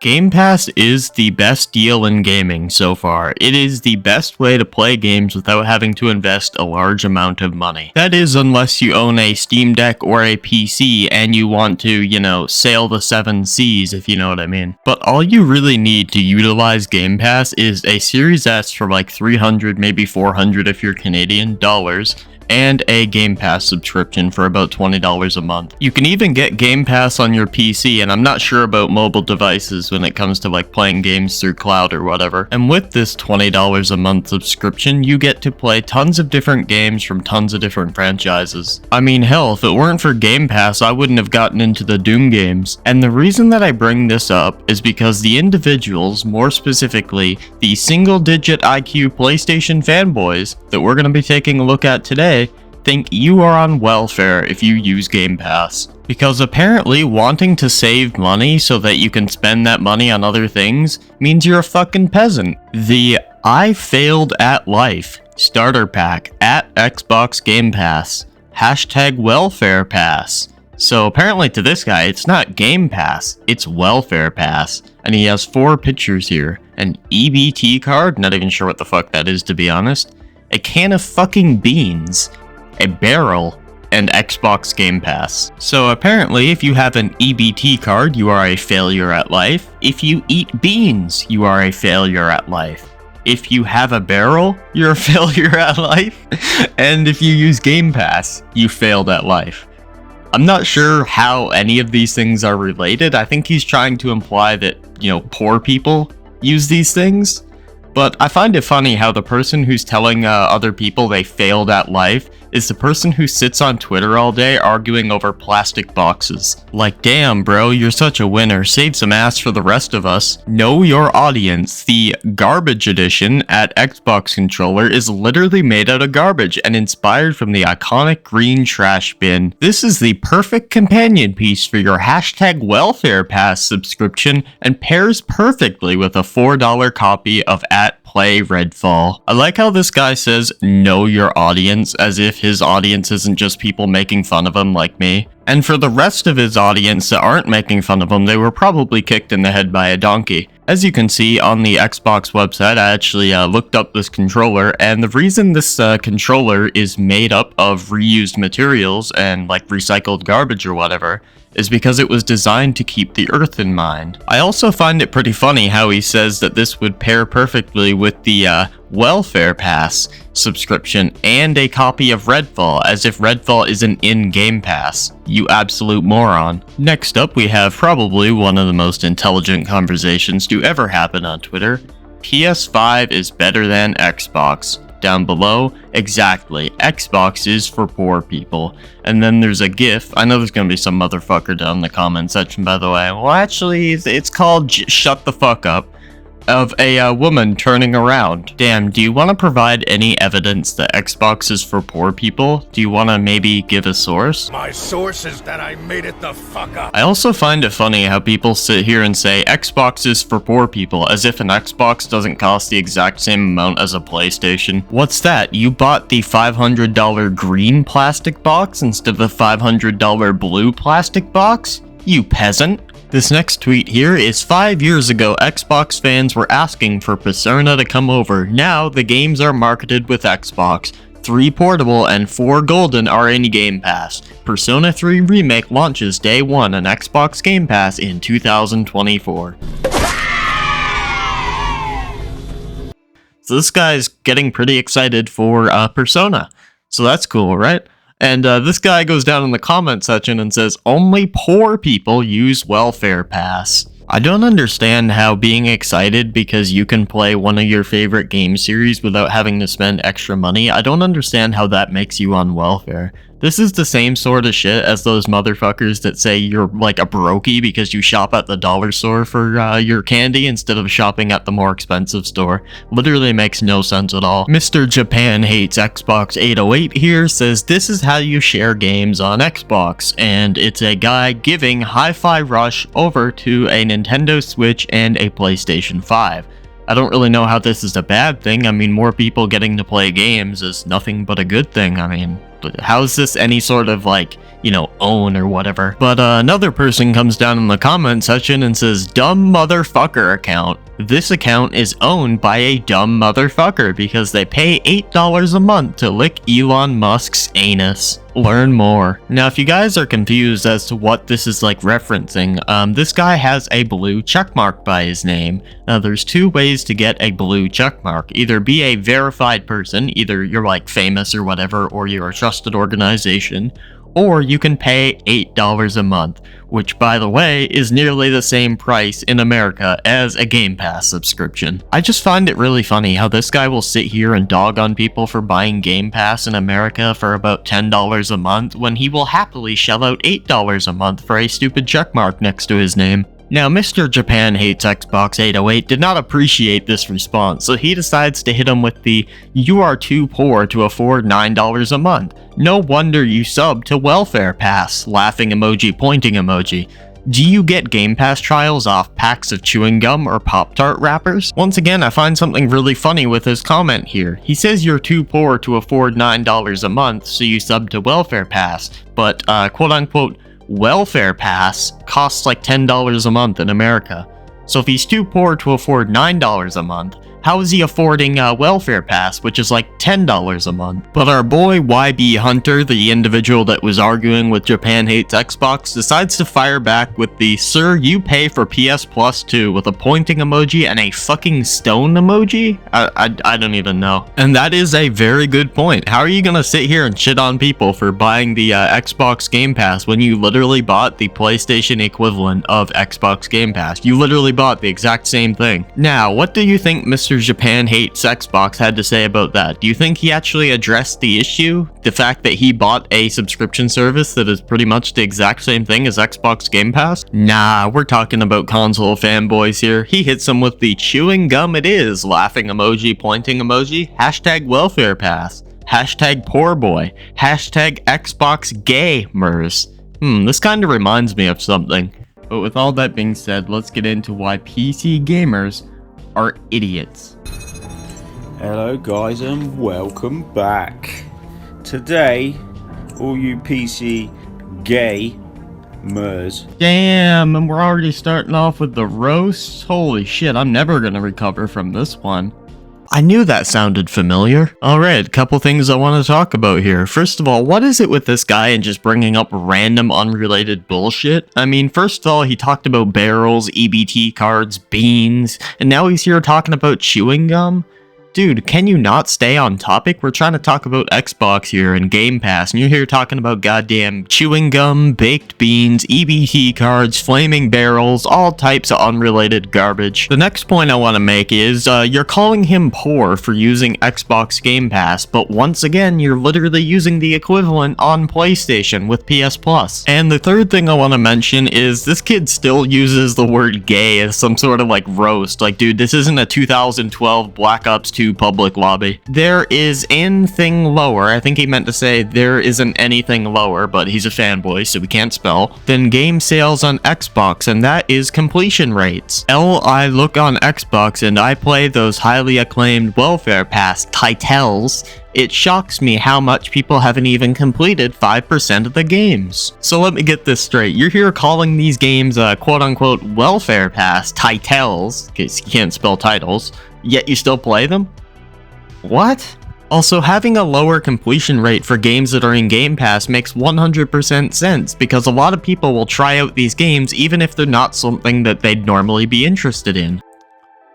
Game Pass is the best deal in gaming so far. It is the best way to play games without having to invest a large amount of money. That is, unless you own a Steam Deck or a PC and you want to, sail the seven seas, if you know what I mean. But all you really need to utilize Game Pass is a Series S for like $300, maybe $400 if you're Canadian, dollars, and a Game Pass subscription for about $20 a month. You can even get Game Pass on your PC, and I'm not sure about mobile devices when it comes to like playing games through cloud or whatever. And with this $20 a month subscription, you get to play tons of different games from tons of different franchises. I mean, hell, if it weren't for Game Pass, I wouldn't have gotten into the Doom games. And the reason that I bring this up is because the individuals, more specifically, the single-digit IQ PlayStation fanboys that we're going to be taking a look at today, think you are on welfare if you use Game Pass. Because apparently wanting to save money so that you can spend that money on other things means you're a fucking peasant. The I failed at life starter pack at Xbox Game Pass. Hashtag welfare pass. So apparently to this guy, it's not Game Pass, it's welfare pass. And he has 4 pictures here. An EBT card, not even sure what the fuck that is to be honest. A can of fucking beans, a barrel, and Xbox Game Pass. So apparently if you have an EBT card, you are a failure at life. If you eat beans, you are a failure at life. If you have a barrel, you're a failure at life. And if you use Game Pass, you failed at life. I'm not sure how any of these things are related. I think he's trying to imply that, poor people use these things. But I find it funny how the person who's telling other people they failed at life is the person who sits on Twitter all day arguing over plastic boxes. Like, damn bro, you're such a winner, save some ass for the rest of us. Know your audience. The garbage edition at Xbox controller is literally made out of garbage and inspired from the iconic green trash bin. This is the perfect companion piece for your hashtag welfare pass subscription and pairs perfectly with a $4 copy of Play Redfall. I like how this guy says know your audience as if his audience isn't just people making fun of him like me. And for the rest of his audience that aren't making fun of him, they were probably kicked in the head by a donkey. As you can see on the Xbox website, I actually looked up this controller, and the reason this controller is made up of reused materials and like recycled garbage or whatever is because it was designed to keep the earth in mind. I also find it pretty funny how he says that this would pair perfectly with the welfare pass subscription and a copy of Redfall, as if Redfall isn't in Game Pass. You absolute moron. Next up, we have probably one of the most intelligent conversations to ever happen on Twitter. PS5 is better than Xbox. Down below, exactly, Xbox is for poor people. And then there's a GIF. I know there's gonna be some motherfucker down in the comment section, by the way. Well, actually, it's called Shut the Fuck Up, of a woman turning around. Damn, do you want to provide any evidence that Xbox is for poor people? Do you want to maybe give a source? My source is that I made it the fuck up. I also find it funny how people sit here and say Xbox is for poor people, as if an Xbox doesn't cost the exact same amount as a PlayStation. What's that? You bought the $500 green plastic box instead of the $500 blue plastic box? You peasant. This next tweet here is 5 years ago Xbox fans were asking for Persona to come over. Now the games are marketed with Xbox. 3 portable and 4 golden are in Game Pass. Persona 3 Remake launches day 1 on Xbox Game Pass in 2024. So this guy's getting pretty excited for Persona. So that's cool, right? And this guy goes down in the comment section and says, only poor people use welfare pass. I don't understand how being excited because you can play one of your favorite game series without having to spend extra money, I don't understand how that makes you on welfare. This is the same sort of shit as those motherfuckers that say you're like a brokey because you shop at the dollar store for your candy instead of shopping at the more expensive store. Literally makes no sense at all. Mr. Japan Hates Xbox 808 here says this is how you share games on Xbox, and it's a guy giving Hi-Fi Rush over to a Nintendo Switch and a PlayStation 5. I don't really know how this is a bad thing. I mean, more people getting to play games is nothing but a good thing. I mean, how is this any sort of like, you know, own or whatever? But another person comes down in the comment section and says, dumb motherfucker account. This account is owned by a dumb motherfucker because they pay $8 a month to lick Elon Musk's anus. Learn more. Now, if you guys are confused as to what this is like referencing, this guy has a blue checkmark by his name. Now, there's two ways to get a blue checkmark. Either be a verified person, either you're like famous or whatever, or you're a trusted organization, or you can pay $8 a month, which, by the way, is nearly the same price in America as a Game Pass subscription. I just find it really funny how this guy will sit here and dog on people for buying Game Pass in America for about $10 a month when he will happily shell out $8 a month for a stupid checkmark next to his name. Now, Mr. Japan Hates Xbox 808 did not appreciate this response, so he decides to hit him with the "You are too poor to afford $9 a month. No wonder you sub to Welfare Pass," laughing emoji pointing emoji. Do you get Game Pass trials off packs of chewing gum or Pop-Tart wrappers? Once again, I find something really funny with his comment here. He says you're too poor to afford $9 a month, so you sub to Welfare Pass, but quote-unquote Welfare Pass costs like $10 a month in America. So if he's too poor to afford $9 a month, how is he affording Welfare Pass, which is like $10 a month? But our boy YB Hunter, the individual that was arguing with Japan Hates Xbox, decides to fire back with the "Sir, you pay for PS Plus too," with a pointing emoji and a fucking stone emoji? I don't even know. And that is a very good point. How are you gonna sit here and shit on people for buying the Xbox Game Pass when you literally bought the PlayStation equivalent of Xbox Game Pass? You literally bought the exact same thing. Now, what do you think Mr. Japan Hates Xbox had to say about that? Do you think he actually addressed the issue? The fact that he bought a subscription service that is pretty much the exact same thing as Xbox Game Pass? Nah, we're talking about console fanboys here. He hits him with the "chewing gum it is," laughing emoji, pointing emoji, hashtag Welfare Pass, hashtag poor boy, hashtag Xbox gamers. This kind of reminds me of something. But with all that being said, let's get into why PC gamers are idiots. Hello guys and welcome back. Today, all you PC gamers. Damn, and we're already starting off with the roasts? Holy shit, I'm never gonna recover from this one. I knew that sounded familiar. Alright, couple things I want to talk about here. First of all, what is it with this guy and just bringing up random unrelated bullshit? I mean, first of all, he talked about barrels, EBT cards, beans, and now he's here talking about chewing gum? Dude, can you not stay on topic? We're trying to talk about Xbox here and Game Pass, and you're here talking about goddamn chewing gum, baked beans, EBT cards, flaming barrels, all types of unrelated garbage. The next point I want to make is, you're calling him poor for using Xbox Game Pass, but once again, you're literally using the equivalent on PlayStation with PS Plus. And the third thing I want to mention is, this kid still uses the word gay as some sort of like roast. Like, dude, this isn't a 2012 Black Ops 2 public lobby. There is anything lower, I think he meant to say there isn't anything lower, but he's a fanboy so we can't spell, than game sales on Xbox, and that is completion rates. I look on Xbox and I play those highly acclaimed Welfare Pass titles. It shocks me how much people haven't even completed 5% of the games. So let me get this straight. You're here calling these games quote-unquote Welfare Pass titles, because you can't spell titles, yet you still play them? What? Also, having a lower completion rate for games that are in Game Pass makes 100% sense, because a lot of people will try out these games even if they're not something that they'd normally be interested in.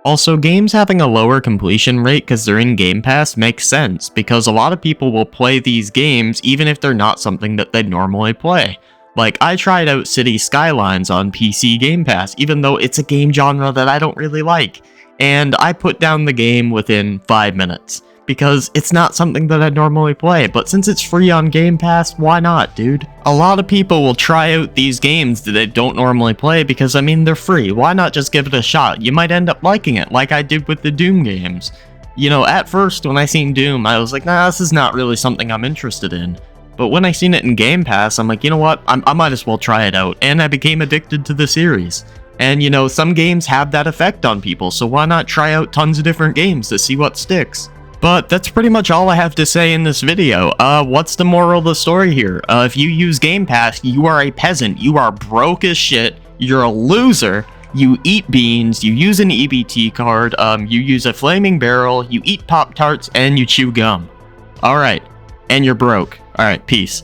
Also, games having a lower completion rate because they're in Game Pass makes sense, because a lot of people will play these games even if they're not something that they'd normally play. Like, I tried out City Skylines on PC Game Pass, even though it's a game genre that I don't really like, and I put down the game within 5 minutes, because it's not something that I normally play, but since it's free on Game Pass, why not, dude? A lot of people will try out these games that they don't normally play because, I mean, they're free. Why not just give it a shot? You might end up liking it, like I did with the Doom games. You know, at first, when I seen Doom, I was like, nah, this is not really something I'm interested in. But when I seen it in Game Pass, I'm like, you know what, I might as well try it out, and I became addicted to the series. And you know, some games have that effect on people, so why not try out tons of different games to see what sticks? But that's pretty much all I have to say in this video. What's the moral of the story here? If you use Game Pass, you are a peasant, you are broke as shit, you're a loser, you eat beans, you use an EBT card, you use a flaming barrel, you eat Pop-Tarts, and you chew gum. Alright, and you're broke. Alright, peace.